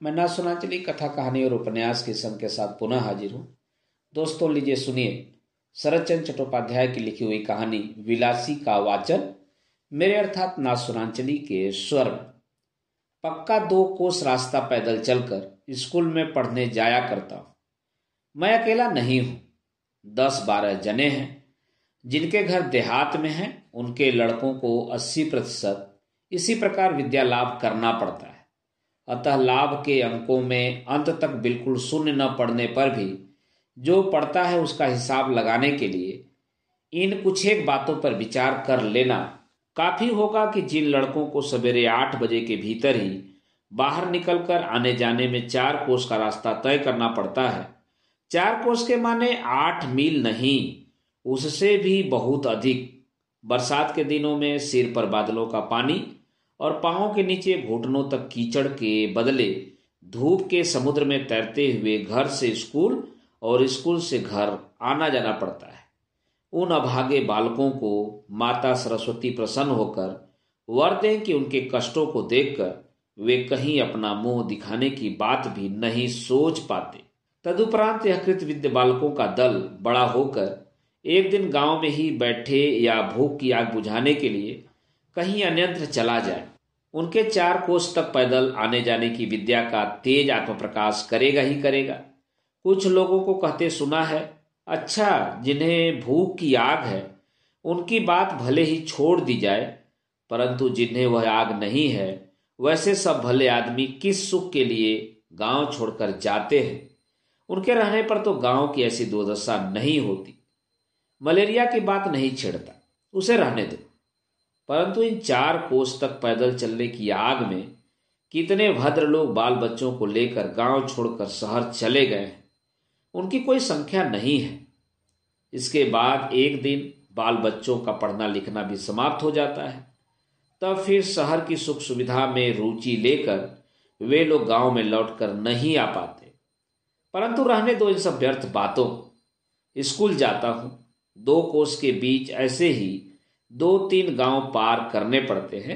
मैं ना सुनाचली कथा कहानी और उपन्यास की संग के साथ पुनः हाजिर हूँ। दोस्तों लीजिए सुनिए शरद चंद्र चट्टोपाध्याय की लिखी हुई कहानी विलासी का वाचन मेरे अर्थात ना सुनाचली के स्वर में। पक्का 2 कोस रास्ता पैदल चलकर स्कूल में पढ़ने जाया करता हूँ। मैं अकेला नहीं हूँ, 10-12 जने हैं जिनके घर देहात में हैं। उनके लड़कों को 80% इसी प्रकार विद्या लाभ करना पड़ता है। अतः लाभ के अंकों में अंत तक बिल्कुल शून्य न पड़ने पर भी जो पड़ता है उसका हिसाब लगाने के लिए इन कुछ एक बातों पर विचार कर लेना काफी होगा कि जिन लड़कों को सवेरे 8 बजे के भीतर ही बाहर निकलकर आने जाने में 4 कोस का रास्ता तय करना पड़ता है। 4 कोस के माने 8 मील नहीं, उससे भी बहुत अधिक। बरसात के दिनों में सिर पर बादलों का पानी और पांवों के नीचे घुटनों तक कीचड़ के बदले धूप के समुद्र में तैरते हुए घर से स्कूल और स्कूल से घर आना जाना पड़ता है। उन अभागे बालकों को माता सरस्वती प्रसन्न होकर वर दें कि उनके कष्टों को देखकर वे कहीं अपना मुंह दिखाने की बात भी नहीं सोच पाते। तदुपरांत यह कृतविद्य बालकों का दल बड़ा होकर एक दिन गांव में ही बैठे या भूख की आग बुझाने के लिए कहीं अन्यत्र चला जाए। उनके 4 कोस तक पैदल आने जाने की विद्या का तेज आत्मप्रकाश करेगा ही करेगा। कुछ लोगों को कहते सुना है, अच्छा जिन्हें भूख की आग है उनकी बात भले ही छोड़ दी जाए, परंतु जिन्हें वह आग नहीं है वैसे सब भले आदमी किस सुख के लिए गांव छोड़कर जाते हैं। उनके रहने पर तो गांव की ऐसी दुर्दशा नहीं होती। मलेरिया की बात नहीं छेड़ता, उसे रहने दो। परंतु इन 4 कोस तक पैदल चलने की आग में कितने भद्र लोग बाल बच्चों को लेकर गांव छोड़कर शहर चले गए हैं, उनकी कोई संख्या नहीं है। इसके बाद एक दिन बाल बच्चों का पढ़ना लिखना भी समाप्त हो जाता है। तब फिर शहर की सुख सुविधा में रुचि लेकर वे लोग गांव में लौटकर नहीं आ पाते। परंतु रहने दो इन सब व्यर्थ बातों। स्कूल जाता हूं, 2 कोस के बीच ऐसे ही 2-3 गांव पार करने पड़ते हैं।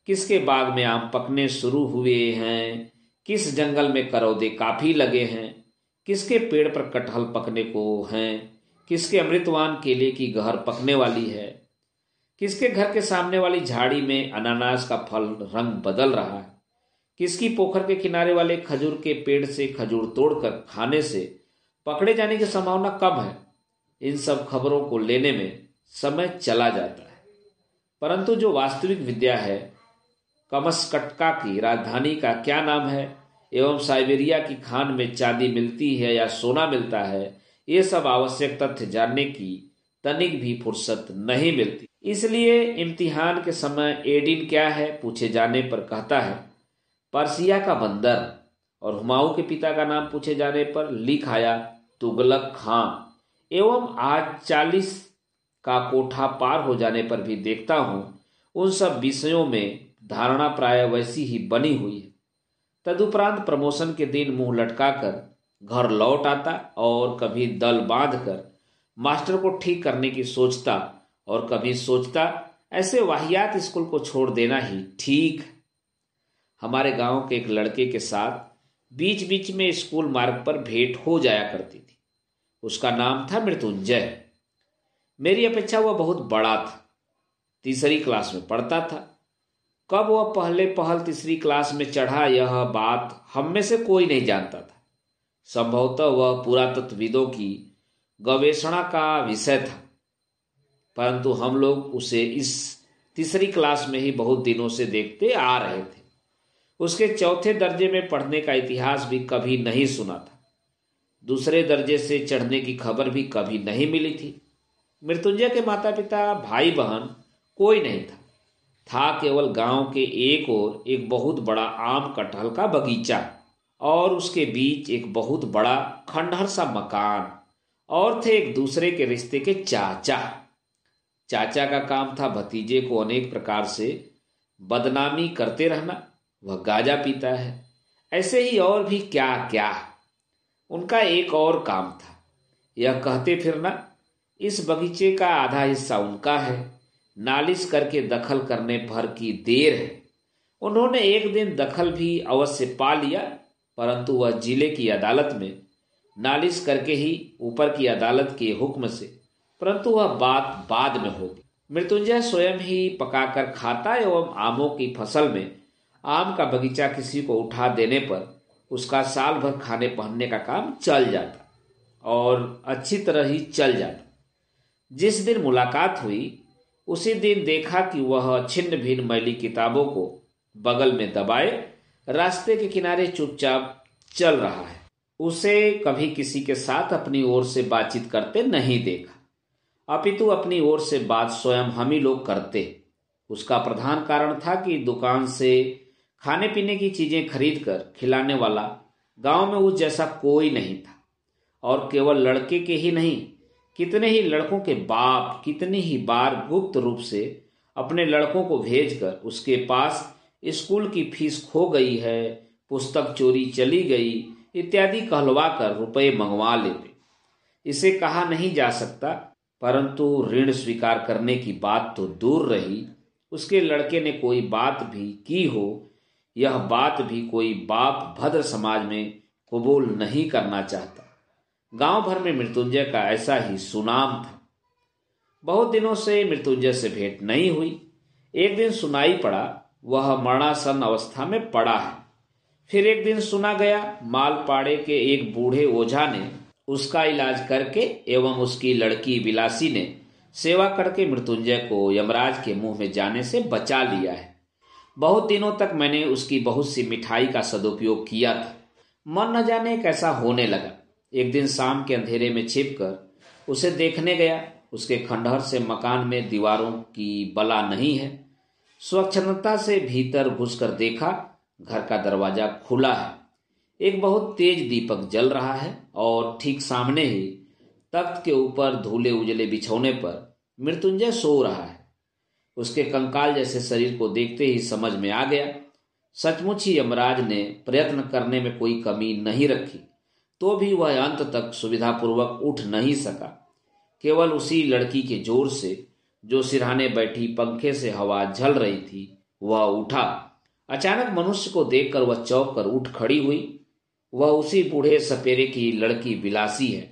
किसके बाग में आम पकने शुरू हुए हैं, किस जंगल में करौदे काफी लगे हैं, किसके पेड़ पर कटहल पकने को हैं, किसके अमृतवान केले की गहर पकने वाली है, किसके घर के सामने वाली झाड़ी में अनानास का फल रंग बदल रहा है, किसकी पोखर के किनारे वाले खजूर के पेड़ से खजूर तोड़कर खाने से पकड़े जाने की संभावना कम है। इन सब खबरों को लेने में समय चला जाता है। परंतु जो वास्तविक विद्या है, कमस्कटका की राजधानी का क्या नाम है एवं साइबेरिया की खान में चांदी मिलती है या सोना मिलता है, ये सब आवश्यक तथ्य जानने की तनिक भी फुर्सत नहीं मिलती। इसलिए इम्तिहान के समय एडिन क्या है पूछे जाने पर कहता है पर्सिया का बंदर, और हुमायूं के पिता का नाम पूछे जाने पर लिख आया तुगलक खां। एवं आज 40 का कोठा पार हो जाने पर भी देखता हूं उन सब विषयों में धारणा प्राय वैसी ही बनी हुई है। तदुपरांत प्रमोशन के दिन मुंह लटकाकर घर लौट आता और कभी दल बांधकर मास्टर को ठीक करने की सोचता और कभी सोचता ऐसे वाहियात स्कूल को छोड़ देना ही ठीक। हमारे गांव के एक लड़के के साथ बीच बीच में स्कूल मार्ग पर भेंट हो जाया करती थी। उसका नाम था मृत्युंजय। मेरी अपेक्षा वह बहुत बड़ा था, 3री क्लास में पढ़ता था। कब वह पहले पहल 3री क्लास में चढ़ा यह बात हम में से कोई नहीं जानता था। संभवतः वह पुरातत्वविदों की गवेषणा का विषय था, परंतु हम लोग उसे इस 3री क्लास में ही बहुत दिनों से देखते आ रहे थे। उसके 4थे दर्जे में पढ़ने का इतिहास भी कभी नहीं सुना था। 2रे दर्जे से चढ़ने की खबर भी कभी नहीं मिली थी। मृत्युंजय के माता पिता भाई बहन कोई नहीं था केवल गांव के एक ओर एक बहुत बड़ा आम कटहल का बगीचा और उसके बीच एक बहुत बड़ा खंडहर सा मकान, और थे एक दूसरे के रिश्ते के चाचा। चाचा का काम था भतीजे को अनेक प्रकार से बदनामी करते रहना। वह गांजा पीता है, ऐसे ही और भी क्या क्या। उनका एक और काम था, यह कहते फिरना इस बगीचे का आधा हिस्सा उनका है, नालिश करके दखल करने भर की देर है। उन्होंने एक दिन दखल भी अवश्य पा लिया, परंतु वह जिले की अदालत में नालिश करके ही ऊपर की अदालत के हुक्म से, परंतु वह बात बाद में होगी। मृत्युंजय स्वयं ही पकाकर खाता एवं आमों की फसल में आम का बगीचा किसी को उठा देने पर उसका साल भर खाने पहनने का काम चल जाता और अच्छी तरह ही चल जाता। जिस दिन मुलाकात हुई उसी दिन देखा कि वह छिन्न भिन्न मैली किताबों को बगल में दबाए रास्ते के किनारे चुपचाप चल रहा है। उसे कभी किसी के साथ अपनी ओर से बातचीत करते नहीं देखा, अपितु अपनी ओर से बात स्वयं हम ही लोग करते। उसका प्रधान कारण था कि दुकान से खाने पीने की चीजें खरीद कर खिलाने वाला गांव में उस जैसा कोई नहीं था, और केवल लड़के के ही नहीं, कितने ही लड़कों के बाप कितनी ही बार गुप्त रूप से अपने लड़कों को भेजकर उसके पास स्कूल की फीस खो गई है, पुस्तक चोरी चली गई इत्यादि कहलवा कर रुपए मंगवा लेते। इसे कहा नहीं जा सकता, परंतु ऋण स्वीकार करने की बात तो दूर रही, उसके लड़के ने कोई बात भी की हो, यह बात भी कोई बाप भद्र समाज में कबूल नहीं करना चाहता। गांव भर में मृत्युंजय का ऐसा ही सुनाम था। बहुत दिनों से मृत्युंजय से भेंट नहीं हुई। एक दिन सुनाई पड़ा वह मरणासन अवस्था में पड़ा है। फिर एक दिन सुना गया मालपाड़े के एक बूढ़े ओझा ने उसका इलाज करके एवं उसकी लड़की विलासी ने सेवा करके मृत्युंजय को यमराज के मुंह में जाने से बचा लिया है। बहुत दिनों तक मैंने उसकी बहुत सी मिठाई का सदुपयोग किया था। मन न जाने कैसा होने लगा। एक दिन शाम के अंधेरे में छिपकर उसे देखने गया। उसके खंडहर से मकान में दीवारों की बला नहीं है। स्वच्छंदता से भीतर घुसकर देखा, घर का दरवाजा खुला है। एक बहुत तेज दीपक जल रहा है और ठीक सामने ही तख्त के ऊपर धूले उजले बिछौने पर मृत्युंजय सो रहा है। उसके कंकाल जैसे शरीर को देखते ही समझ में आ गया, सचमुच ही यमराज ने प्रयत्न करने में कोई कमी नहीं रखी, तो भी वह अंत तक सुविधापूर्वक उठ नहीं सका। केवल उसी लड़की के जोर से जो सिरहाने बैठी पंखे से हवा झल रही थी वह उठा। अचानक मनुष्य को देखकर वह चौंक कर उठ खड़ी हुई। वह उसी बूढ़े सपेरे की लड़की विलासी है।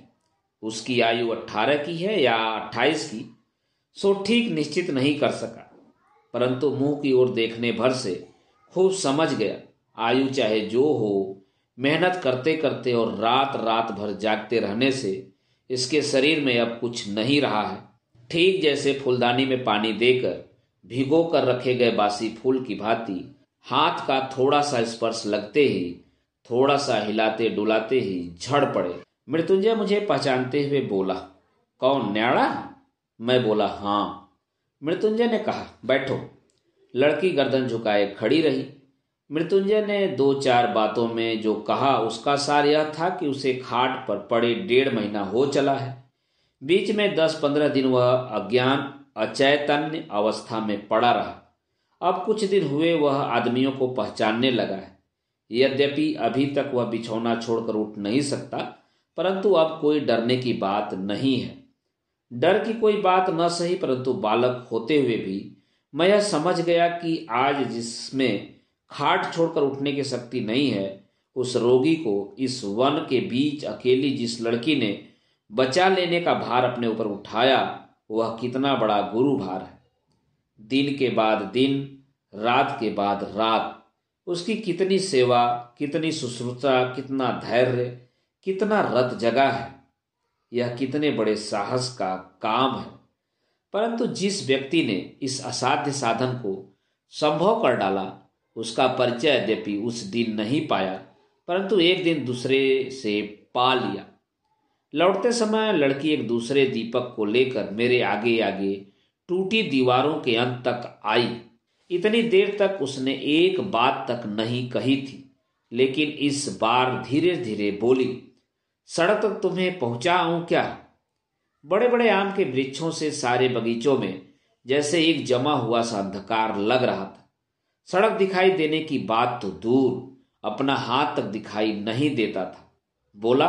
उसकी आयु 18 की है या 28 की, सो ठीक निश्चित नहीं कर सका, परंतु मुंह की ओर देखने भर से खूब समझ गया। आयु चाहे जो हो, मेहनत करते करते और रात रात भर जागते रहने से इसके शरीर में अब कुछ नहीं रहा है। ठीक जैसे फूलदानी में पानी देकर भिगो कर रखे गए बासी फूल की भांति हाथ का थोड़ा सा स्पर्श लगते ही, थोड़ा सा हिलाते डुलाते ही झड़ पड़े। मृत्युंजय मुझे पहचानते हुए बोला, कौन, न्याड़ा? मैं बोला, हाँ। मृत्युंजय ने कहा, बैठो। लड़की गर्दन झुकाए खड़ी रही। मृत्युंजय ने 2-4 बातों में जो कहा उसका सार यह था कि उसे खाट पर पड़े 1.5 महीना हो चला है। बीच में 10-15 दिन वह अज्ञान अचैतन्य अवस्था में पड़ा रहा। अब कुछ दिन हुए वह आदमियों को पहचानने लगा है। यद्यपि अभी तक वह बिछौना छोड़कर उठ नहीं सकता, परंतु अब कोई डरने की बात नहीं है। डर की कोई बात न सही, परंतु बालक होते हुए भी मैं यह समझ गया कि आज जिसमें खाट छोड़कर उठने की शक्ति नहीं है, उस रोगी को इस वन के बीच अकेली जिस लड़की ने बचा लेने का भार अपने ऊपर उठाया, वह कितना बड़ा गुरु भार है। दिन के बाद दिन, रात के बाद रात उसकी कितनी सेवा, कितनी शुश्रूषा, कितना धैर्य, कितना रत जगा है। यह कितने बड़े साहस का काम है। परंतु जिस व्यक्ति ने इस असाध्य साधन को संभव कर डाला, उसका परिचय यद्यपि उस दिन नहीं पाया, परंतु एक दिन दूसरे से पा लिया। लौटते समय लड़की एक दूसरे दीपक को लेकर मेरे आगे आगे टूटी दीवारों के अंत तक आई। इतनी देर तक उसने एक बात तक नहीं कही थी, लेकिन इस बार धीरे धीरे बोली, सड़क तक तुम्हें पहुंचाऊं क्या? बड़े बड़े आम के वृक्षों से सारे बगीचों में जैसे एक जमा हुआ सा अंधकार लग रहा था। सड़क दिखाई देने की बात तो दूर, अपना हाथ तक दिखाई नहीं देता था। बोला,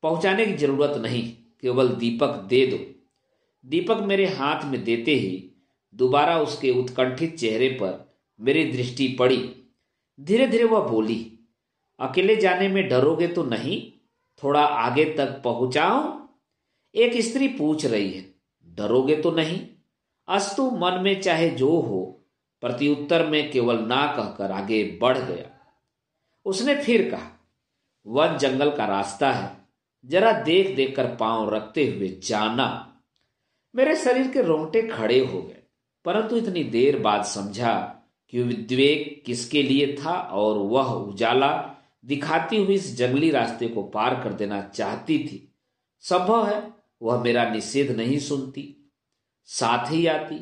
पहुंचाने की जरूरत नहीं, केवल दीपक दे दो। दीपक मेरे हाथ में देते ही दोबारा उसके उत्कंठित चेहरे पर मेरी दृष्टि पड़ी। धीरे धीरे वह बोली, अकेले जाने में डरोगे तो नहीं? थोड़ा आगे तक पहुंचाओ? एक स्त्री पूछ रही है। डरोगे तो नहीं? अस्तु, मन में चाहे जो हो, प्रत्युत्तर में केवल ना कहकर आगे बढ़ गया। उसने फिर कहा, वन जंगल का रास्ता है, जरा देख देख कर पांव रखते हुए जाना। मेरे शरीर के रोंगटे खड़े हो गए, परंतु इतनी देर बाद समझा कि उद्वेग किसके लिए था और वह उजाला दिखाती हुई इस जंगली रास्ते को पार कर देना चाहती थी। संभव है वह मेरा निषेध नहीं सुनती, साथ ही आती,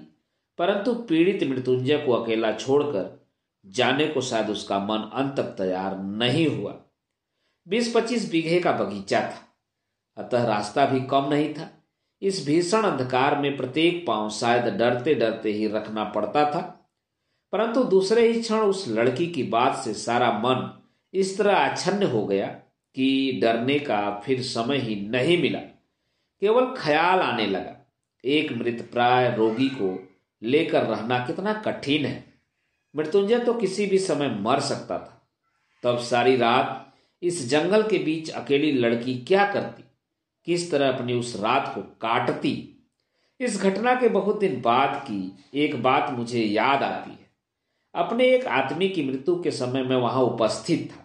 परंतु पीड़ित मृत्युंजय को अकेला छोड़कर जाने को शायद उसका मन अंत तक तैयार नहीं हुआ। 20-25 बीघे का बगीचा था, अतः रास्ता भी कम नहीं था। इस भीषण अंधकार में प्रत्येक पांव शायद डरते डरते ही रखना पड़ता था, परंतु दूसरे ही क्षण उस लड़की की बात से सारा मन इस तरह आच्छन्न हो गया कि डरने का फिर समय ही नहीं मिला। केवल ख्याल आने लगा, एक मृतप्राय रोगी को लेकर रहना कितना कठिन है। मृत्युंजय तो किसी भी समय मर सकता था। तब सारी रात इस जंगल के बीच अकेली लड़की क्या करती, किस तरह अपनी उस रात को काटती। इस घटना के बहुत दिन बाद की एक बात मुझे याद आती है। अपने एक आदमी की मृत्यु के समय मैं वहां उपस्थित था।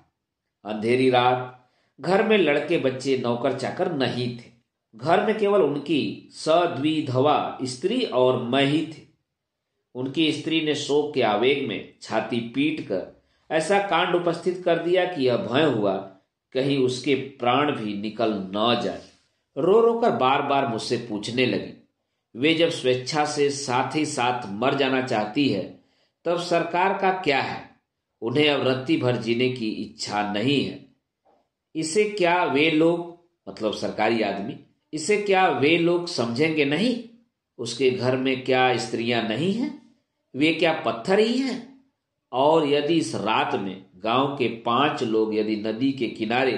अंधेरी रात, घर में लड़के बच्चे नौकर चाकर नहीं थे। घर में केवल उनकी सद्विधवा स्त्री और मैं ही थे। उनकी स्त्री ने शोक के आवेग में छाती पीट कर ऐसा कांड उपस्थित कर दिया कि यह भय हुआ कहीं उसके प्राण भी निकल न जाए। रो रो कर बार बार मुझसे पूछने लगी, वे जब स्वेच्छा से साथ ही साथ मर जाना चाहती है तब सरकार का क्या है? उन्हें अब रत्ती भर जीने की इच्छा नहीं है। इसे क्या वे लोग, मतलब सरकारी आदमी, इसे क्या वे लोग समझेंगे नहीं? उसके घर में क्या स्त्रियां नहीं हैं? वे क्या पत्थर ही हैं? और यदि इस रात में गांव के 5 लोग यदि नदी के किनारे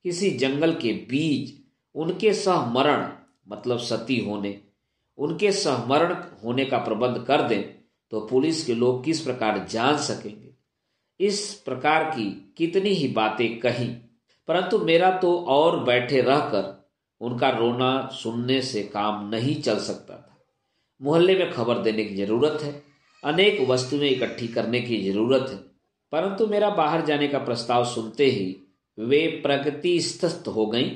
किसी जंगल के बीच उनके सहमरण, मतलब सती होने, उनके सहमरण होने का प्रबंध कर दें तो पुलिस के लोग किस प्रकार जान सकेंगे? इस प्रकार की कितनी ही बातें कही, परंतु मेरा तो और बैठे रहकर उनका रोना सुनने से काम नहीं चल सकता था। मोहल्ले में खबर देने की जरूरत है, अनेक वस्तुएं इकट्ठी करने की जरूरत है, परंतु मेरा बाहर जाने का प्रस्ताव सुनते ही वे प्रगति स्तब्ध हो गईं।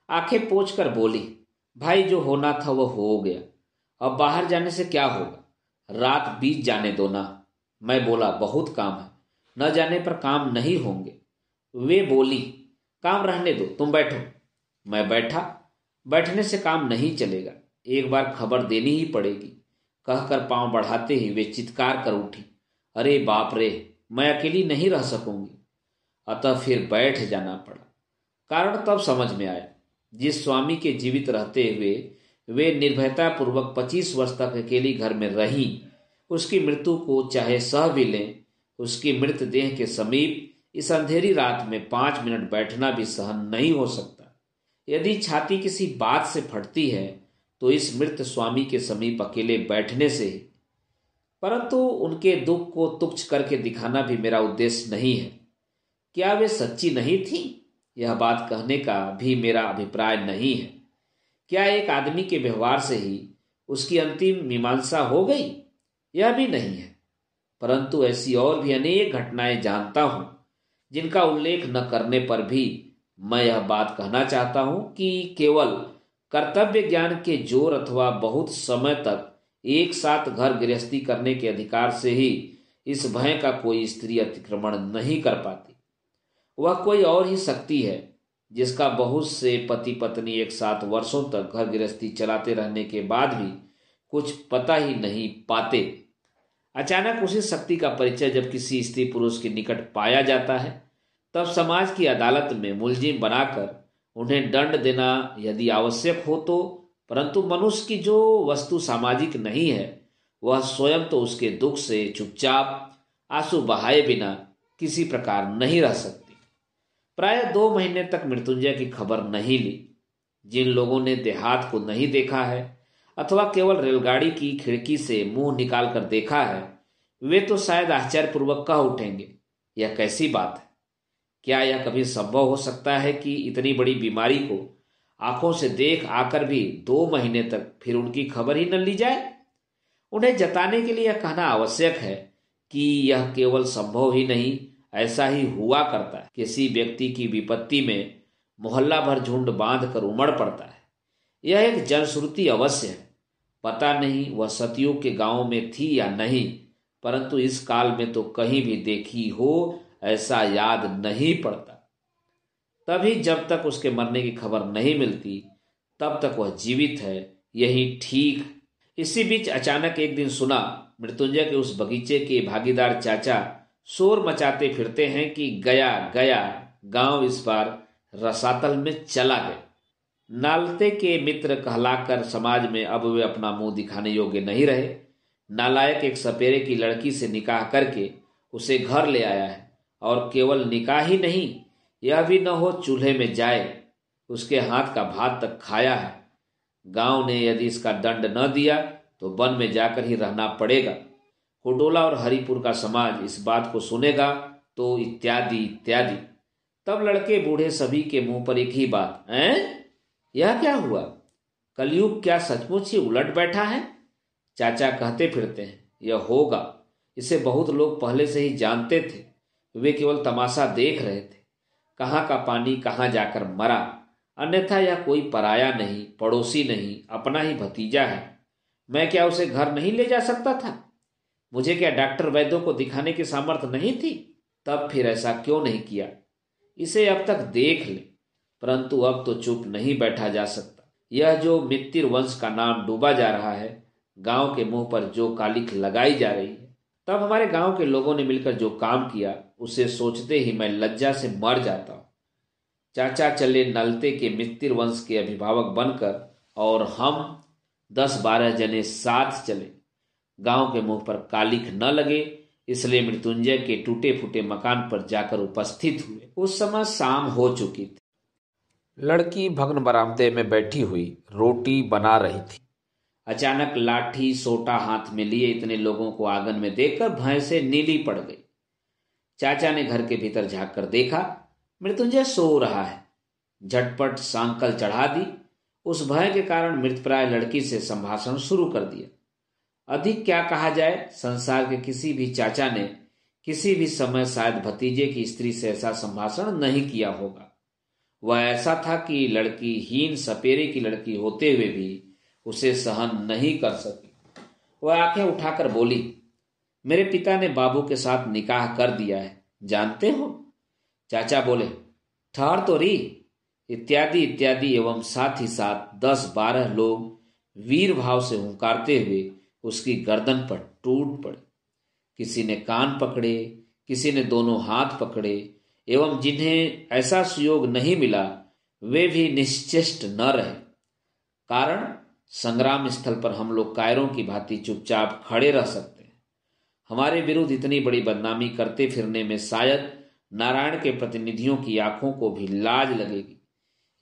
आंखें पोंछकर बोली, भाई जो होना था वो हो गया, अब बाहर जाने से क्या होगा? रात बीत जाने दो ना। मैं बोला, बहुत काम है, न जाने पर काम नहीं होंगे। वे बोली, काम रहने दो, तुम बैठो। मैं बैठा। बैठने से काम नहीं चलेगा, एक बार खबर देनी ही पड़ेगी। कहकर पांव बढ़ाते ही वे चित्कार कर उठी, अरे बाप रे, मैं अकेली नहीं रह सकूंगी। अतः फिर बैठ जाना पड़ा। कारण तब समझ में आया, जिस स्वामी के जीवित रहते हुए वे निर्भयता पूर्वक 25 वर्ष तक अकेली घर में रही, उसकी मृत्यु को चाहे सह भी लें, उसकी मृतदेह के समीप इस अंधेरी रात में 5 मिनट बैठना भी सहन नहीं हो सकता। यदि छाती किसी बात से फटती है तो इस मृत स्वामी के समीप अकेले बैठने से ही। परंतु उनके दुख को तुच्छ करके दिखाना भी मेरा उद्देश्य नहीं है। क्या वे सच्ची नहीं थी, यह बात कहने का भी मेरा अभिप्राय नहीं है। क्या एक आदमी के व्यवहार से ही उसकी अंतिम मीमांसा हो गई, यह भी नहीं है। परंतु ऐसी और भी अनेक घटनाएं जानता हूं जिनका उल्लेख न करने पर भी मैं यह बात कहना चाहता हूं कि केवल कर्तव्य ज्ञान के जोर अथवा बहुत समय तक एक साथ घर गृहस्थी करने के अधिकार से ही इस भय का कोई स्त्री अतिक्रमण नहीं कर पाती। वह कोई और ही शक्ति है जिसका बहुत से पति पत्नी एक साथ वर्षों तक घर गृहस्थी चलाते रहने के बाद भी कुछ पता ही नहीं पाते। अचानक उसी शक्ति का परिचय जब किसी स्त्री पुरुष के निकट पाया जाता है तब समाज की अदालत में मुलजिम बनाकर उन्हें दंड देना यदि आवश्यक हो तो, परंतु मनुष्य की जो वस्तु सामाजिक नहीं है वह स्वयं तो उसके दुख से चुपचाप आंसू बहाए बिना किसी प्रकार नहीं रह सकती। प्राय 2 महीने तक मृत्युंजय की खबर नहीं ली। जिन लोगों ने देहात को नहीं देखा है अथवा केवल रेलगाड़ी की खिड़की से मुंह निकाल कर देखा है, वे तो शायद आश्चर्यपूर्वक कह उठेंगे, यह कैसी बात है? क्या यह कभी संभव हो सकता है कि इतनी बड़ी बीमारी को आंखों से देख आकर भी 2 महीने तक फिर उनकी खबर ही न ली जाए? उन्हें जताने के लिए यह कहना आवश्यक है कि यह केवल संभव ही नहीं, ऐसा ही हुआ करता है। किसी व्यक्ति की विपत्ति में मोहल्ला भर झुंड बांध कर उमड़ पड़ता है। यह एक जनश्रुति अवश्य है। पता नहीं वह सतयुग के गांव में थी या नहीं, परंतु इस काल में तो कहीं भी देखी हो ऐसा याद नहीं पड़ता। तभी जब तक उसके मरने की खबर नहीं मिलती तब तक वह जीवित है, यही ठीक। इसी बीच अचानक एक दिन सुना मृत्युंजय के उस बगीचे के भागीदार चाचा शोर मचाते फिरते हैं कि गया गया गांव इस बार रसातल में चला गया। नालते के मित्र कहलाकर समाज में अब वे अपना मुंह दिखाने योग्य नहीं रहे। नालायक एक सपेरे की लड़की से निकाह करके उसे घर ले आया है, और केवल निकाह ही नहीं, यह भी न हो चूल्हे में जाए, उसके हाथ का भात तक खाया है। गांव ने यदि इसका दंड न दिया तो वन में जाकर ही रहना पड़ेगा। कुडोला और हरिपुर का समाज इस बात को सुनेगा तो इत्यादि इत्यादि। तब लड़के बूढ़े सभी के मुंह पर एक ही बात, यह क्या हुआ? कलयुग क्या सचमुच ही उलट बैठा है? चाचा कहते फिरते हैं, यह होगा। इसे बहुत लोग पहले से ही जानते थे, वे केवल तमाशा देख रहे थे। कहाँ का पानी कहाँ जाकर मरा। अन्यथा यह कोई पराया नहीं, पड़ोसी नहीं, अपना ही भतीजा है। मैं क्या उसे घर नहीं ले जा सकता था? मुझे क्या डॉक्टर वैद्यों को दिखाने की सामर्थ्य नहीं थी? तब फिर ऐसा क्यों नहीं किया? इसे अब तक देख ले। परंतु अब तो चुप नहीं बैठा जा सकता। यह जो मित्तिर वंश का नाम डूबा जा रहा है, गांव के मुंह पर जो कालिख लगाई जा रही है, तब हमारे गांव के लोगों ने मिलकर जो काम किया उसे सोचते ही मैं लज्जा से मर जाता हूं। चाचा चले नलते के मित्तिर वंश के अभिभावक बनकर, और हम 10-12 जने साथ चले। गांव के मुंह पर कालिख न लगे इसलिए मृत्युंजय के टूटे फूटे मकान पर जाकर उपस्थित हुए। उस समय शाम हो चुकी थी। लड़की भग्न बरामदे में बैठी हुई रोटी बना रही थी। अचानक लाठी सोटा हाथ में लिए इतने लोगों को आंगन में देखकर भैंसे नीली पड़ गई। चाचा ने घर के भीतर झांक कर देखा, मृत्युंजय सो रहा है। झटपट सांकल चढ़ा दी। उस भय के कारण मृतप्राय लड़की से संभाषण शुरू कर दिया। अधिक क्या कहा जाए, संसार के किसी भी चाचा ने किसी भी समय शायद भतीजे की स्त्री से ऐसा संभाषण नहीं किया होगा। वह ऐसा था कि लड़की हीन सपेरे की लड़की होते हुए भी उसे सहन नहीं कर सकी। वह आंखें उठाकर बोली, मेरे पिता ने बाबू के साथ निकाह कर दिया है, जानते हो? चाचा बोले, ठहर तो री, इत्यादि इत्यादि। एवं साथ ही साथ 10-12 लोग वीर भाव से हुंकारते हुए उसकी गर्दन पर टूट पड़े। किसी ने कान पकड़े, किसी ने दोनों हाथ पकड़े, एवं जिन्हें ऐसा सुयोग नहीं मिला वे भी निश्चेष्ट न रहे। कारण संग्राम स्थल पर हम लोग कायरों की भांति चुपचाप खड़े रह सकते हैं। हमारे विरुद्ध इतनी बड़ी बदनामी करते फिरने में शायद नारायण के प्रतिनिधियों की आंखों को भी लाज लगेगी।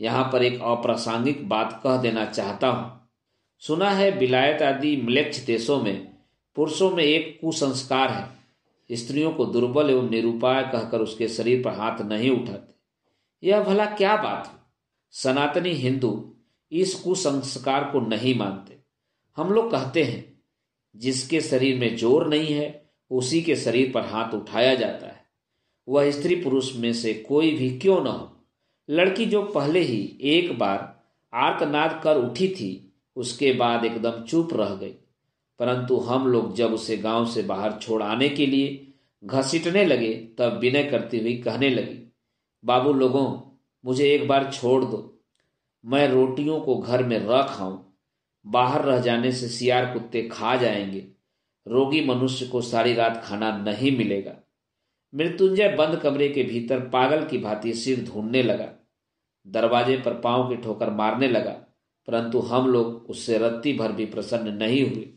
यहां पर एक अप्रासंगिक बात कह देना चाहता हूं। सुना है विलायत आदि म्लेच्छ देशों में पुरुषों में एक कुसंस्कार है, स्त्रियों को दुर्बल एवं निरुपाय कहकर उसके शरीर पर हाथ नहीं उठाते। यह भला क्या बात है? सनातनी हिंदू इस कुसंस्कार को नहीं मानते। हम लोग कहते हैं जिसके शरीर में जोर नहीं है उसी के शरीर पर हाथ उठाया जाता है, वह स्त्री पुरुष में से कोई भी क्यों न हो। लड़की जो पहले ही एक बार आर्तनाद कर उठी थी उसके बाद एकदम चुप रह गई, परंतु हम लोग जब उसे गांव से बाहर छोड़ आने के लिए घसीटने लगे तब विनय करती हुई कहने लगी, बाबू लोगों, मुझे एक बार छोड़ दो, मैं रोटियों को घर में रख आऊं। बाहर रह जाने से सियार कुत्ते खा जाएंगे, रोगी मनुष्य को सारी रात खाना नहीं मिलेगा। मृत्युंजय बंद कमरे के भीतर पागल की भांति सिर ढूंढने लगा, दरवाजे पर पांव की ठोकर मारने लगा, परंतु हम लोग उससे रत्ती भर भी प्रसन्न नहीं हुए।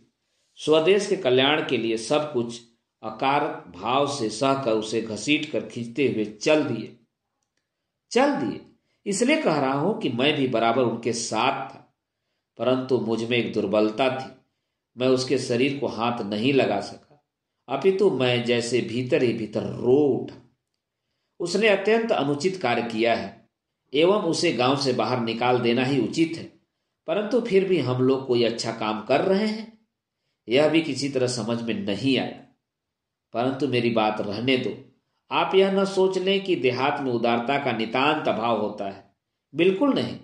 स्वदेश के कल्याण के लिए सब कुछ अकार भाव से सहकर उसे घसीट कर खींचते हुए चल दिए। इसलिए कह रहा हूं कि मैं भी बराबर उनके साथ था, परंतु मुझ में एक दुर्बलता थी। मैं उसके शरीर को हाथ नहीं लगा सका, अपितु मैं जैसे भीतर ही भीतर रो उठा। उसने अत्यंत अनुचित कार्य किया है एवं उसे गांव से बाहर निकाल देना ही उचित है, परंतु फिर भी हम लोग कोई अच्छा काम कर रहे हैं, यह भी किसी तरह समझ में नहीं आया। परंतु मेरी बात रहने दो। आप यह न सोच लें कि देहात में उदारता का नितांत अभाव होता है, बिल्कुल नहीं।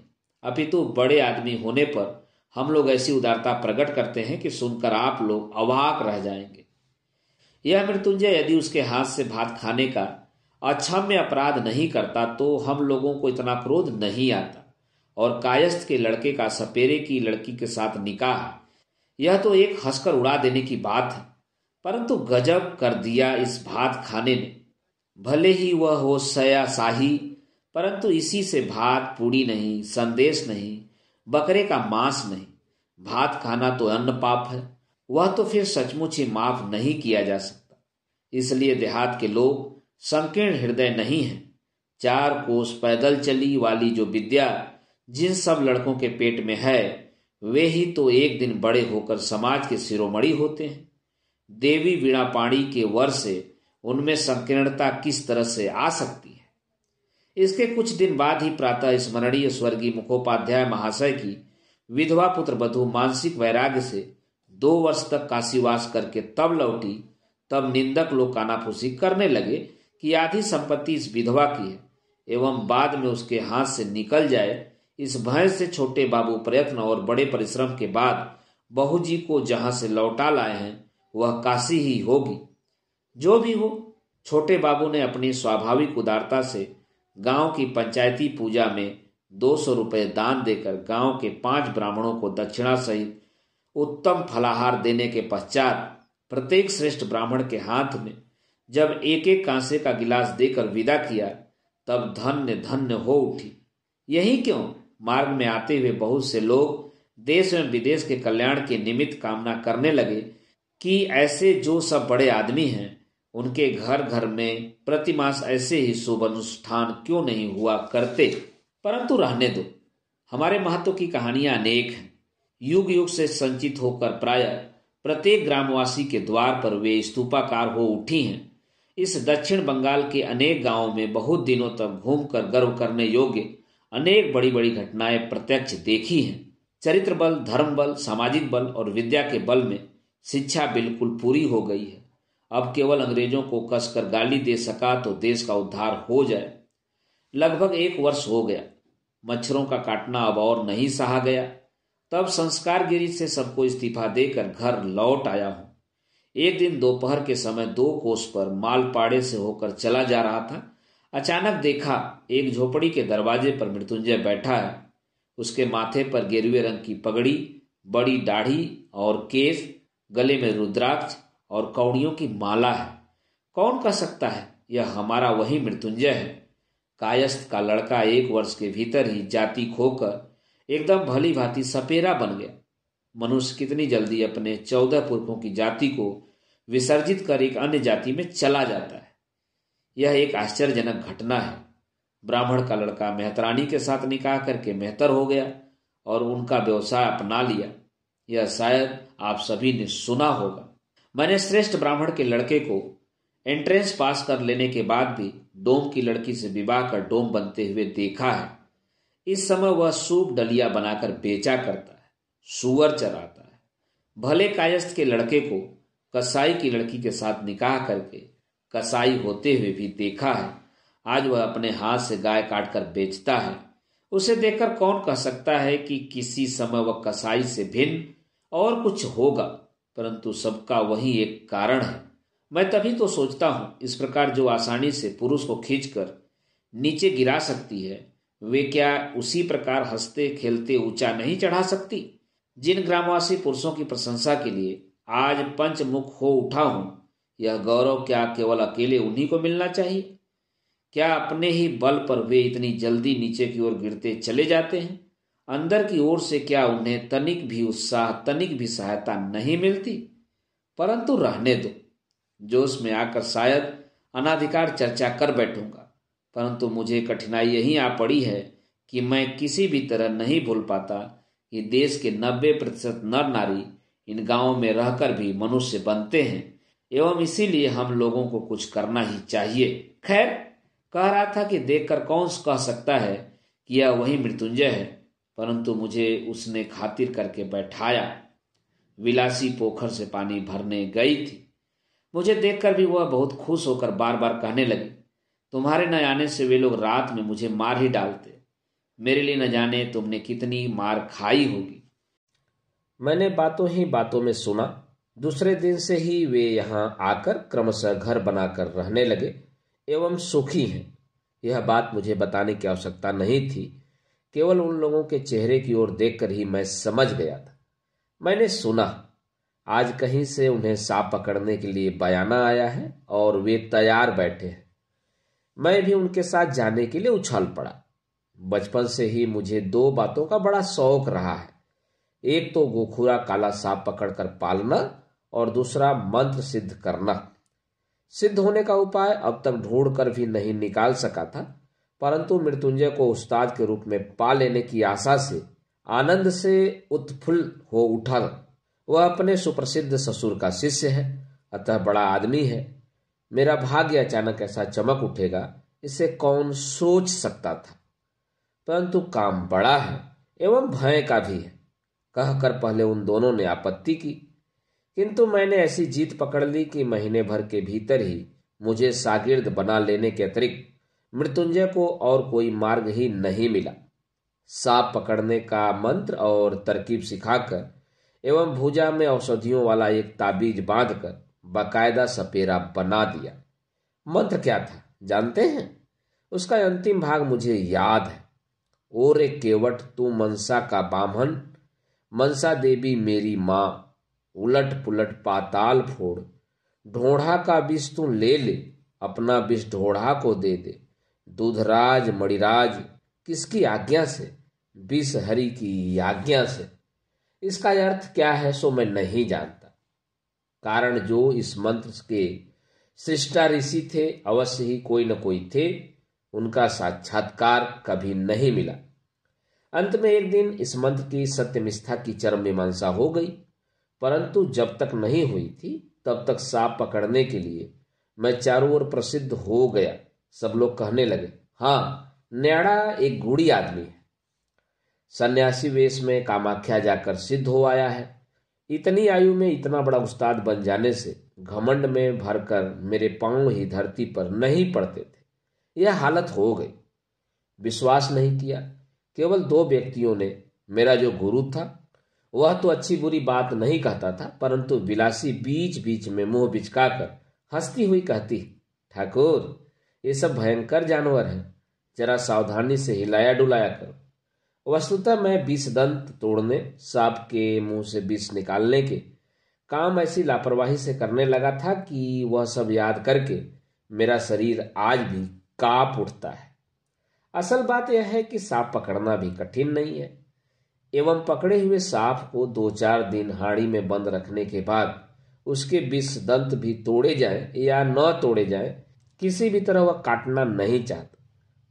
अपितु बड़े आदमी होने पर हम लोग ऐसी उदारता प्रकट करते हैं कि सुनकर आप लोग अवाक रह जाएंगे। यह मृत्युंजय यदि उसके हाथ से भात खाने का अक्षम्य अपराध नहीं करता तो हम लोगों को इतना क्रोध नहीं आता। और कायस्थ के लड़के का सपेरे की लड़की के साथ निकाह, यह तो एक हंसकर उड़ा देने की बात है, परंतु गजब कर दिया इस भात खाने ने। भले ही वह हो सया शाही, परंतु इसी से भात पूड़ी नहीं, संदेश नहीं, बकरे का मांस नहीं। भात खाना तो अन्न पाप है, वह तो फिर सचमुच ही माफ नहीं किया जा सकता। इसलिए देहात के लोग संकीर्ण हृदय नहीं हैं। 4 कोस पैदल चली वाली जो विद्या जिन सब लड़कों के पेट में है, वे ही तो एक दिन बड़े होकर समाज के शिरोमणि होते हैं। देवी वीणा पाणी के वर से उनमें संकीर्णता किस तरह से आ सकती है। इसके कुछ दिन बाद ही प्रातः स्मरणीय स्वर्गीय मुखोपाध्याय महाशय की विधवा पुत्र वधू मानसिक वैराग्य से 2 वर्ष तक काशीवास करके तब लौटी। तब निंदक लोग कानाफूसी करने लगे कि आधी संपत्ति इस विधवा की है एवं बाद में उसके हाथ से निकल जाए, इस भय से छोटे बाबू प्रयत्न और बड़े परिश्रम के बाद बहू जी को जहां से लौटा लाए हैं वह काशी ही होगी। जो भी हो, छोटे बाबू ने अपनी स्वाभाविक उदारता से गांव की पंचायती पूजा में 200 रुपये दान देकर गांव के 5 ब्राह्मणों को दक्षिणा सहित उत्तम फलाहार देने के पश्चात प्रत्येक श्रेष्ठ ब्राह्मण के हाथ में जब एक एक कांसे का गिलास देकर विदा किया, तब धन्य धन्य हो उठी। यही क्यों मार्ग में आते हुए बहुत से लोग देश एवं विदेश के कल्याण के निमित्त कामना करने लगे कि ऐसे जो सब बड़े आदमी हैं उनके घर घर में प्रतिमास ऐसे ही शुभ अनुष्ठान क्यों नहीं हुआ करते। परंतु रहने दो, हमारे महत्व की कहानियां अनेक हैं। युग युग से संचित होकर प्राय प्रत्येक ग्रामवासी के द्वार पर वे स्तूपाकार हो उठी हैं। इस दक्षिण बंगाल के अनेक गांवों में बहुत दिनों तक घूमकर गर्व करने योग्य अनेक बड़ी बड़ी घटनाएं प्रत्यक्ष देखी हैं। चरित्र बल, धर्म बल, सामाजिक बल और विद्या के बल में शिक्षा बिल्कुल पूरी हो गई है। अब केवल अंग्रेजों को कसकर गाली दे सका तो देश का उद्धार हो जाए। लगभग 1 वर्ष हो गया, मच्छरों का काटना अब और नहीं सहा गया। तब संस्कार गिरी से सबको इस्तीफा देकर घर लौट आया हूं। एक दिन दोपहर के समय 2 कोस पर मालपाड़े से होकर चला जा रहा था। अचानक देखा एक झोपड़ी के दरवाजे पर मृत्युंजय बैठा है। उसके माथे पर गेरुए रंग की पगड़ी, बड़ी दाढ़ी और केस, गले में रुद्राक्ष और कौड़ियों की माला है। कौन कह सकता है यह हमारा वही मृत्युंजय है। कायस्थ का लड़का 1 वर्ष के भीतर ही जाति खोकर एकदम भली भांति सपेरा बन गया। मनुष्य कितनी जल्दी अपने 14 पुरखों की जाति को विसर्जित कर एक अन्य जाति में चला जाता है। यह एक आश्चर्यजनक घटना है। ब्राह्मण का लड़का मेहतरानी के साथ निकाह करके मेहतर हो गया और उनका व्यवसाय अपना लिया। यह शायद आप सभी ने सुना होगा। मैंने श्रेष्ठ ब्राह्मण के लड़के को एंट्रेंस पास कर लेने के बाद भी डोम की लड़की से विवाह कर डोम बनते हुए देखा है। इस समय वह सूप डलिया बनाकर बेचा करता है, सुअर चराता है। भले कायस्थ के लड़के को कसाई की लड़की के साथ निकाह करके कसाई होते हुए भी देखा है। आज वह अपने हाथ से गाय काटकर बेचता है। उसे देखकर कौन कह सकता है कि किसी समय वह कसाई से भिन्न और कुछ होगा, परंतु सबका वही एक कारण है। मैं तभी तो सोचता हूं, इस प्रकार जो आसानी से पुरुष को खींचकर नीचे गिरा सकती है, वे क्या उसी प्रकार हंसते खेलते ऊंचा नहीं चढ़ा सकती। जिन ग्रामवासी पुरुषों की प्रशंसा के लिए आज पंचमुख हो उठा हूं, यह गौरव क्या केवल अकेले उन्हीं को मिलना चाहिए? क्या अपने ही बल पर वे इतनी जल्दी नीचे की ओर गिरते चले जाते हैं? अंदर की ओर से क्या उन्हें तनिक भी उत्साह, तनिक भी सहायता नहीं मिलती? परंतु रहने दो, जोश में आकर शायद अनाधिकार चर्चा कर बैठूंगा। परंतु मुझे कठिनाई यही आ पड़ी है कि मैं किसी भी तरह नहीं भूल पाता कि देश के 90% नर नारी इन गांवों में रहकर भी मनुष्य बनते हैं एवं इसीलिए हम लोगों को कुछ करना ही चाहिए। खैर, कह रहा था कि देखकर कौन कह सकता है कि यह वही मृत्युंजय है, परंतु मुझे उसने खातिर करके बैठाया। विलासी पोखर से पानी भरने गई थी। मुझे देखकर भी वह बहुत खुश होकर बार बार कहने लगी, तुम्हारे न आने से वे लोग रात में मुझे मार ही डालते। मेरे लिए न जाने तुमने कितनी मार खाई होगी। मैंने बातों ही बातों में सुना। दूसरे दिन से ही वे यहाँ आकर क्रमशः घर बनाकर रहने लगे एवं सुखी हैं। यह बात मुझे बताने की आवश्यकता नहीं थी, केवल उन लोगों के चेहरे की ओर देखकर ही मैं समझ गया था। मैंने सुना आज कहीं से उन्हें सांप पकड़ने के लिए बयाना आया है और वे तैयार बैठे हैं। मैं भी उनके साथ जाने के लिए उछल पड़ा। बचपन से ही मुझे दो बातों का बड़ा शौक रहा है, एक तो गोखुरा काला सांप पकड़कर पालना और दूसरा मंत्र सिद्ध करना। सिद्ध होने का उपाय अब तक ढूंढ कर भी नहीं निकाल सका था, परंतु मृत्युंजय को उस्ताद के रूप में पा लेने की आशा से आनंद से उत्फुल्ल हो उठा। वह अपने सुप्रसिद्ध ससुर का शिष्य है, अतः बड़ा आदमी है। मेरा भाग्य अचानक ऐसा चमक उठेगा, इसे कौन सोच सकता था। परंतु काम बड़ा है एवं भय का भी है, कहकर पहले उन दोनों ने आपत्ति की, किंतु मैंने ऐसी जीत पकड़ ली कि महीने भर के भीतर ही मुझे शागिर्द बना लेने के अतिरिक्त मृत्युंजय को और कोई मार्ग ही नहीं मिला। सांप पकड़ने का मंत्र और तरकीब सिखाकर एवं भुजा में औषधियों वाला एक ताबीज बांधकर बाकायदा सपेरा बना दिया। मंत्र क्या था जानते हैं? उसका अंतिम भाग मुझे याद है। ओरे केवट तू मनसा का बामन, मनसा देवी मेरी माँ, उलट पुलट पाताल फोड़, ढोढ़ा का विष तू ले ले, अपना विष ढोढ़ा को दे दे, दूधराज मणिराज किसकी आज्ञा से, विष हरि की आज्ञा से। इसका अर्थ क्या है सो मैं नहीं जानता, कारण जो इस मंत्र के सृष्टा ऋषि थे अवश्य ही कोई न कोई थे, उनका साक्षात्कार कभी नहीं मिला। अंत में एक दिन इस मंत्र की सत्यनिष्ठा की चरम मीमांसा हो गई, परंतु जब तक नहीं हुई थी तब तक सांप पकड़ने के लिए मैं चारों ओर प्रसिद्ध हो गया। सब लोग कहने लगे, हाँ न्याड़ा एक गूढ़ी आदमी है, सन्यासी वेश में कामाख्या जाकर सिद्ध हो आया है। इतनी आयु में इतना बड़ा उस्ताद बन जाने से घमंड में भरकर मेरे पांव ही धरती पर नहीं पड़ते थे। यह हालत हो गई। विश्वास नहीं किया। केवल दो व्यक्तियों ने, मेरा जो गुरु था वह तो अच्छी बुरी बात नहीं कहता था, परंतु विलासी बीच बीच में मुंह बिचकाकर हंसती हुई कहती, ठाकुर ये सब भयंकर जानवर हैं, जरा सावधानी से हिलाया डुलाया करो। वस्तुतः मैं विषदंत तोड़ने, सांप के मुंह से विष निकालने के काम ऐसी लापरवाही से करने लगा था कि वह सब याद करके मेरा शरीर आज भी कांप उठता है। असल बात यह है कि सांप पकड़ना भी कठिन नहीं है, एवं पकड़े हुए सांप को 2-4 दिन हाड़ी में बंद रखने के बाद उसके विष दंत भी तोड़े जाए या न तोड़े जाए, किसी भी तरह वह काटना नहीं चाहता।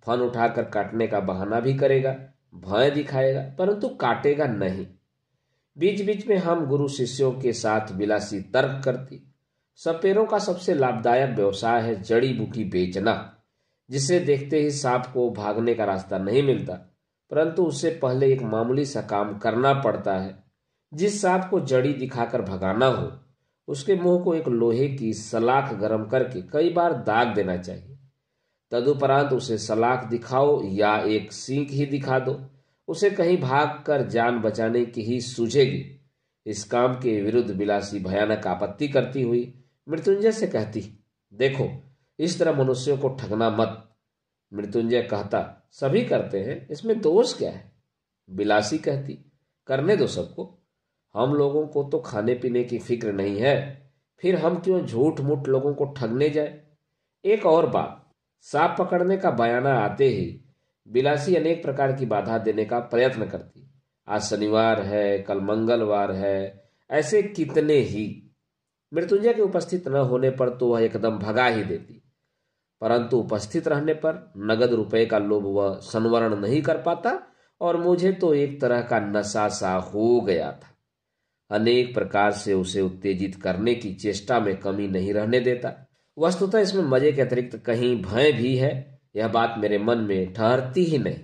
फन उठाकर काटने का बहाना भी करेगा, भय दिखाएगा, परंतु काटेगा नहीं। बीच बीच में हम गुरु शिष्यों के साथ विलासी तर्क करती। सपेरों का सबसे लाभदायक व्यवसाय है जड़ी बूटी बेचना, जिसे देखते ही सांप को भागने का रास्ता नहीं मिलता, परंतु उससे पहले एक मामूली सा काम करना पड़ता है। जिस सांप को जड़ी दिखाकर भगाना हो उसके मुंह को एक लोहे की सलाख गर्म करके कई बार दाग देना चाहिए। तदुपरांत उसे सलाख दिखाओ या एक सींग ही दिखा दो, उसे कहीं भाग कर जान बचाने की ही सूझेगी। इस काम के विरुद्ध विलासी भयानक आपत्ति करती हुई मृत्युंजय से कहती, देखो इस तरह मनुष्यों को ठगना मत। मृत्युंजय कहता, सभी करते हैं, इसमें दोष क्या है? विलासी कहती, करने दो सबको, हम लोगों को तो खाने पीने की फिक्र नहीं है, फिर हम क्यों झूठ मूठ लोगों को ठगने जाए। एक और बात, सांप पकड़ने का बयाना आते ही विलासी अनेक प्रकार की बाधा देने का प्रयत्न करती। आज शनिवार है, कल मंगलवार है, ऐसे कितने ही। मृत्युंजय के उपस्थित न होने पर तो वह एकदम भगा ही देती, परंतु उपस्थित रहने पर नगद रुपए का लोभ वह संवरण नहीं कर पाता और मुझे तो एक तरह का नशा सा हो गया था। अनेक प्रकार से उसे उत्तेजित करने की चेष्टा में कमी नहीं रहने देता। वस्तुतः इसमें मजे के अतिरिक्त कहीं भय भी है, यह बात मेरे मन में ठहरती ही नहीं,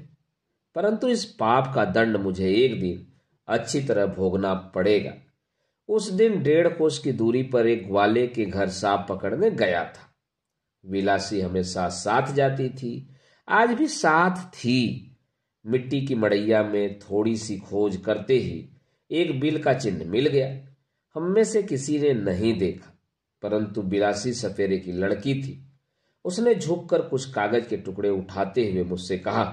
परंतु इस पाप का दंड मुझे एक दिन अच्छी तरह भोगना पड़ेगा। उस दिन 1.5 कोस की दूरी पर एक ग्वाले के घर सांप पकड़ने गया था। विलासी हमेशा साथ जाती थी, आज भी साथ थी। मिट्टी की मड़ैया में थोड़ी सी खोज करते ही एक बिल का चिन्ह मिल गया। हम में से किसी ने नहीं देखा, परंतु बिलासी सपेरे की लड़की थी। उसने झुककर कुछ कागज के टुकड़े उठाते हुए मुझसे कहा,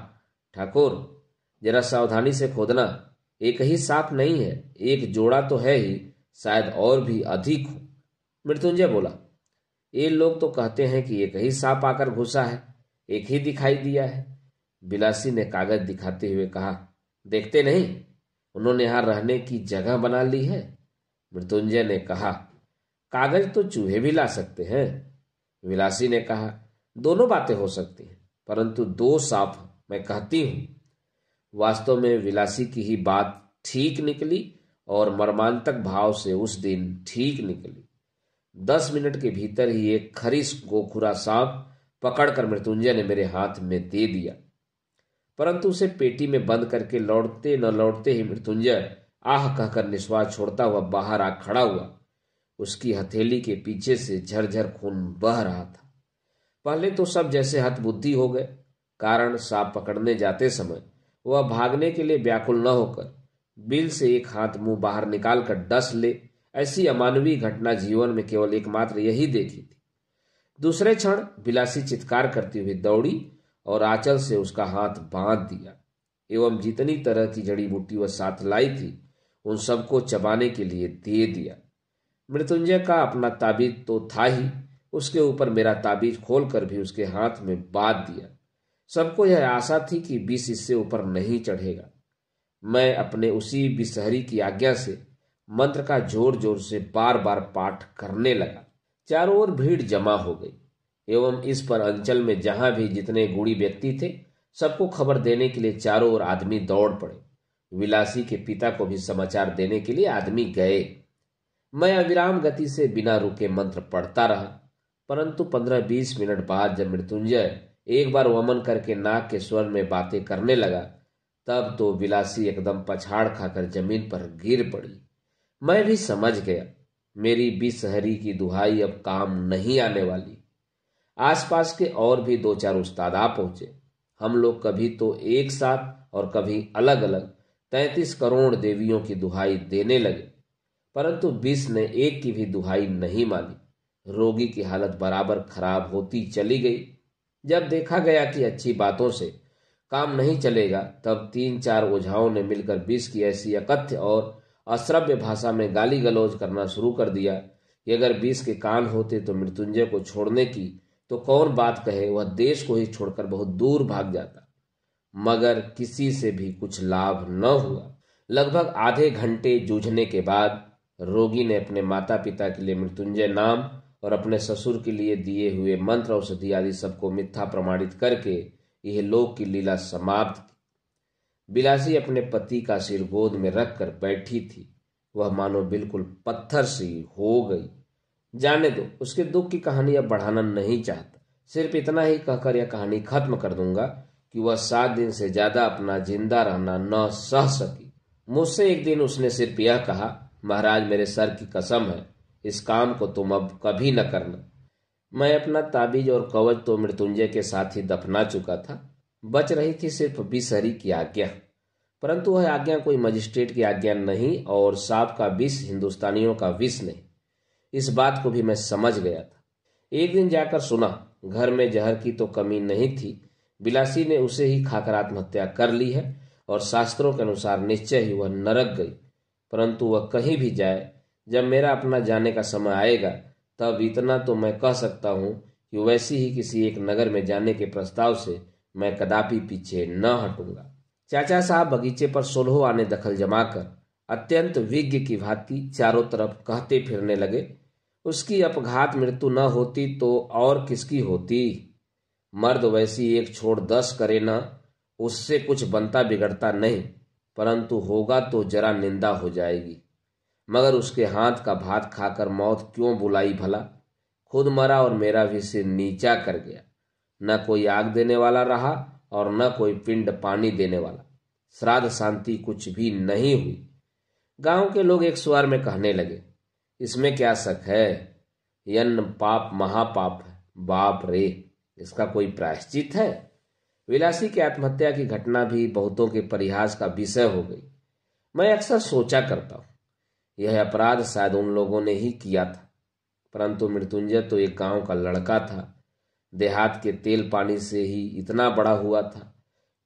ठाकुर जरा सावधानी से खोदना, एक ही सांप नहीं है, एक जोड़ा तो है ही, शायद और भी अधिक हो। मृत्युंजय बोला, ये लोग तो कहते हैं कि एक ही सांप आकर घुसा है, एक ही दिखाई दिया है। बिलासी ने कागज दिखाते हुए कहा, देखते नहीं, उन्होंने यहां रहने की जगह बना ली है। मृत्युंजय ने कहा, कागज तो चूहे भी ला सकते हैं। विलासी ने कहा, दोनों बातें हो सकती हैं, परंतु 2 सांप मैं कहती हूं। वास्तव में विलासी की ही बात ठीक निकली और मर्मांतक भाव से उस दिन ठीक निकली। 10 मिनट के भीतर ही एक खरीस गोखुरा सांप पकड़कर मृत्युंजय ने मेरे हाथ में दे दिया, परंतु उसे पेटी में बंद करके लौटते न लौटते ही मृत्युंजय आह कहकर निश्वास छोड़ता हुआ बाहर आ खड़ा हुआ। उसकी हथेली के पीछे से झरझर खून बह रहा था। पहले तो सब जैसे हतबुद्धि हो गए, कारण सांप पकड़ने जाते समय वह भागने के लिए व्याकुल न होकर बिल से एक हाथ मुंह बाहर निकालकर डस ले, ऐसी अमानवीय घटना जीवन में केवल एकमात्र यही देखी थी। दूसरे क्षण बिलासी चित्कार करती हुई दौड़ी और आंचल से उसका हाथ बांध दिया एवं जितनी तरह की जड़ी बूटी वह साथ लाई थी उन सबको चबाने के लिए दे दिया। मृत्युंजय का अपना ताबीज तो था ही, उसके ऊपर मेरा ताबीज खोलकर भी उसके हाथ में बांध दिया। सबको यह आशा थी कि विष इससे ऊपर नहीं चढ़ेगा। मैं अपने उसी बिसहरी की आज्ञा से मंत्र का जोर जोर से बार बार पाठ करने लगा। चारों ओर भीड़ जमा हो गई एवं इस पर अंचल में जहां भी जितने गुणी व्यक्ति थे सबको खबर देने के लिए चारों ओर आदमी दौड़ पड़े। विलासी के पिता को भी समाचार देने के लिए आदमी गए। मैं अविराम गति से बिना रुके मंत्र पढ़ता रहा, परंतु 15-20 मिनट बाद जब मृत्युंजय एक बार वमन करके नाक के स्वर में बातें करने लगा, तब तो विलासी एकदम पछाड़ खाकर जमीन पर गिर पड़ी। मैं भी समझ गया मेरी बिसहरी की दुहाई अब काम नहीं आने वाली। आसपास के और भी 2-4 उस्ताद आ पहुंचे। हम लोग कभी तो एक साथ और कभी अलग अलग 33 करोड़ देवियों की दुहाई देने लगे, परंतु बिस ने एक की भी दुहाई नहीं मानी। रोगी की हालत बराबर खराब होती चली गई। जब देखा गया कि अच्छी बातों से काम नहीं चलेगा, तब 3-4 ओझाओं ने मिलकर बिस की ऐसी अकथ्य और अश्रव्य भाषा में गाली गलौज करना शुरू कर दिया कि अगर बिस के कान होते तो मृत्युंजय को छोड़ने की तो कौन बात कहे, वह देश को ही छोड़कर बहुत दूर भाग जाता। मगर किसी से भी कुछ लाभ न हुआ। लगभग आधे घंटे जूझने के बाद रोगी ने अपने माता पिता के लिए मृत्युंजय नाम और अपने ससुर के लिए दिए हुए मंत्र औषधि आदि सबको मिथ्या प्रमाणित करके यह लोक की लीला समाप्त की। बिलासी अपने पति का सिर गोद में रखकर बैठी थी। वह मानो बिल्कुल पत्थर सी हो गई। जाने दो, उसके दुख की कहानी अब बढ़ाना नहीं चाहता। सिर्फ इतना ही कहकर यह कहानी खत्म कर दूंगा कि वह 7 दिन से ज्यादा अपना जिंदा रहना न सह सकी। मुझसे एक दिन उसने सिर्फ यह कहा, महाराज मेरे सर की कसम है, इस काम को तुम अब कभी न करना। मैं अपना ताबीज और कवच तो मृत्युंजय के साथ ही दफना चुका था। बच रही थी सिर्फ बिसहरी की आज्ञा, परंतु वह आज्ञा कोई मजिस्ट्रेट की आज्ञा नहीं और सांप का विष हिंदुस्तानियों का विष नहीं। इस बात को भी मैं समझ गया था। एक दिन जाकर सुना घर में जहर की तो कमी नहीं थी, बिलासी ने उसे ही खाकर आत्महत्या कर ली है और शास्त्रों के अनुसार निश्चय ही वह नरक गई। परंतु वह कहीं भी जाए, जब मेरा अपना जाने का समय आएगा तब इतना तो मैं कह सकता हूं कि वैसी ही किसी एक नगर में जाने के प्रस्ताव से मैं कदापि पीछे न हटूंगा। चाचा साहब बगीचे पर 16 आने दखल जमाकर अत्यंत विज्ञ की भांति चारों तरफ कहते फिरने लगे, उसकी अपघात मृत्यु न होती तो और किसकी होती। मर्द वैसी एक छोड़ 10 करे न, उससे कुछ बनता बिगड़ता नहीं, परंतु होगा तो जरा निंदा हो जाएगी। मगर उसके हाथ का भात खाकर मौत क्यों बुलाई भला। खुद मरा और मेरा भी सिर नीचा कर गया। न कोई आग देने वाला रहा और न कोई पिंड पानी देने वाला। श्राद्ध शांति कुछ भी नहीं हुई। गांव के लोग एक स्वर में कहने लगे, इसमें क्या शक है, यन्न पाप महापाप है। बाप रे, इसका कोई प्रायश्चित है? विलासी की आत्महत्या की घटना भी बहुतों के परिहास का विषय हो गई। मैं अक्सर सोचा करता हूँ, यह अपराध शायद उन लोगों ने ही किया था, परंतु मृत्युंजय तो एक गांव का लड़का था, देहात के तेल पानी से ही इतना बड़ा हुआ था,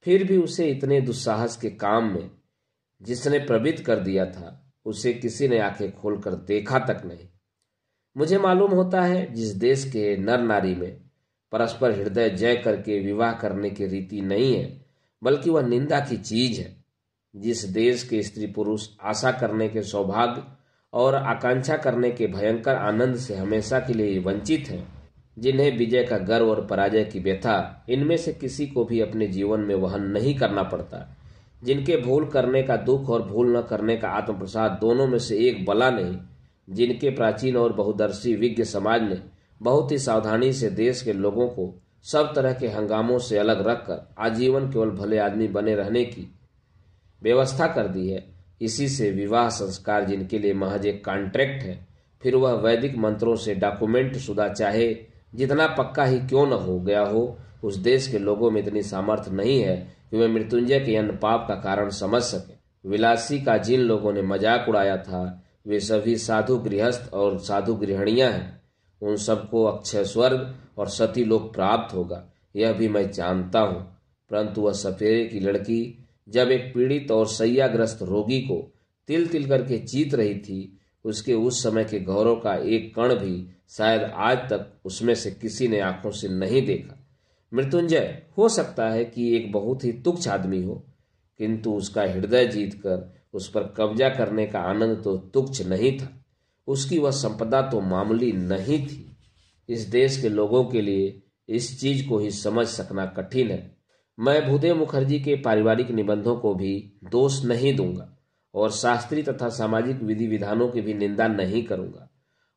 फिर भी उसे इतने दुस्साहस के काम में जिसने प्रवृत्त कर दिया था, उसे किसी ने आंखें खोलकर देखा तक नहीं। मुझे मालूम होता है, जिस देश के नर नारी में परस्पर हृदय जय करके विवाह करने की रीति नहीं है, बल्कि वह निंदा की चीज है, जिस देश के स्त्री पुरुष आशा करने के सौभाग्य और आकांक्षा करने के भयंकर आनंद से हमेशा के लिए वंचित हैं, जिन्हें विजय का गर्व और पराजय की व्यथा इनमें से किसी को भी अपने जीवन में वहन नहीं करना पड़ता, जिनके भूल करने का दुख और भूल न करने का आत्मप्रसाद दोनों में से एक बला नहीं, जिनके प्राचीन और बहुदर्शी विज्ञ समाज ने बहुत ही सावधानी से देश के लोगों को सब तरह के हंगामों से अलग रखकर आजीवन केवल भले आदमी बने रहने की व्यवस्था कर दी है। इसी से विवाह संस्कार जिनके लिए महज एक कॉन्ट्रैक्ट है, फिर वह वैदिक मंत्रों से डॉक्यूमेंट शुदा चाहे जितना पक्का ही क्यों न हो गया हो, उस देश के लोगों में इतनी सामर्थ्य नहीं है कि वे मृत्युंजय के अन्न पाप का कारण समझ सके। विलासी का जिन लोगों ने मजाक उड़ाया था, वे सभी साधु गृहस्थ और साधु गृहिणियां हैं। उन सबको अक्षय स्वर्ग और सती लोक प्राप्त होगा, यह भी मैं जानता हूँ। परंतु वह सफेरे की लड़की जब एक पीड़ित और सैयाग्रस्त रोगी को तिल तिल करके जीत रही थी, उसके उस समय के गौरव का एक कण भी शायद आज तक उसमें से किसी ने आंखों से नहीं देखा। मृत्युंजय हो सकता है कि एक बहुत ही तुच्छ आदमी हो, किंतु उसका हृदय जीतकर उस पर कब्जा करने का आनंद तो तुच्छ नहीं था। उसकी वह संपदा तो मामूली नहीं थी। इस देश के लोगों के लिए इस चीज को ही समझ सकना कठिन है। मैं भूदेव मुखर्जी के पारिवारिक निबंधों को भी दोष नहीं दूंगा और शास्त्रीय तथा सामाजिक विधि विधानों की भी निंदा नहीं करूंगा,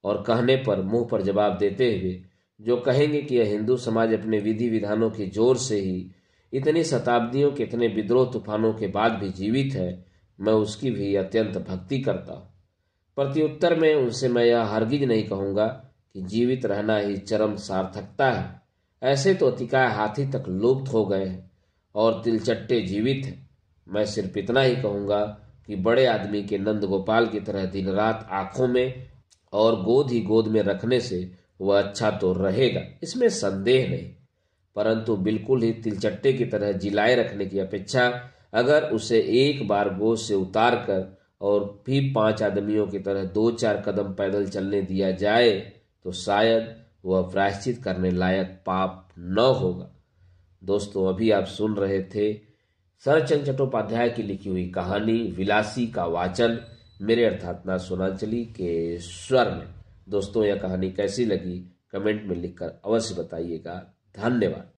और कहने पर मुंह पर जवाब देते हुए जो कहेंगे कि यह हिंदू समाज अपने विधि विधानों के जोर से ही इतनी शताब्दियों के इतने विद्रोह तूफानों के बाद भी जीवित है, मैं उसकी भी अत्यंत भक्ति करता हूँ। प्रत्युत्तर में उनसे मैं यह हरगिज नहीं कहूंगा कि जीवित रहना ही चरम सार्थकता है। ऐसे तो अतिकाय हाथी तक लुप्त हो गए हैं और तिलचट्टे जीवित हैं। मैं सिर्फ इतना ही कहूंगा कि बड़े आदमी के नंद गोपाल की तरह दिन रात आंखों में और गोद ही गोद में रखने से वह अच्छा तो रहेगा, इसमें संदेह नहीं, परंतु बिल्कुल ही तिलचट्टे की तरह जिलाए रखने की अपेक्षा अगर उसे एक बार गोद से उतार कर और भी 5 आदमियों की तरह 2-4 कदम पैदल चलने दिया जाए तो शायद वह प्रायश्चित करने लायक पाप न होगा। दोस्तों, अभी आप सुन रहे थे शरतचंद्र चट्टोपाध्याय की लिखी हुई कहानी विलासी का वाचन मेरे अर्थात ना सुनांचली के स्वर में। दोस्तों, यह कहानी कैसी लगी कमेंट में लिखकर अवश्य बताइएगा। धन्यवाद।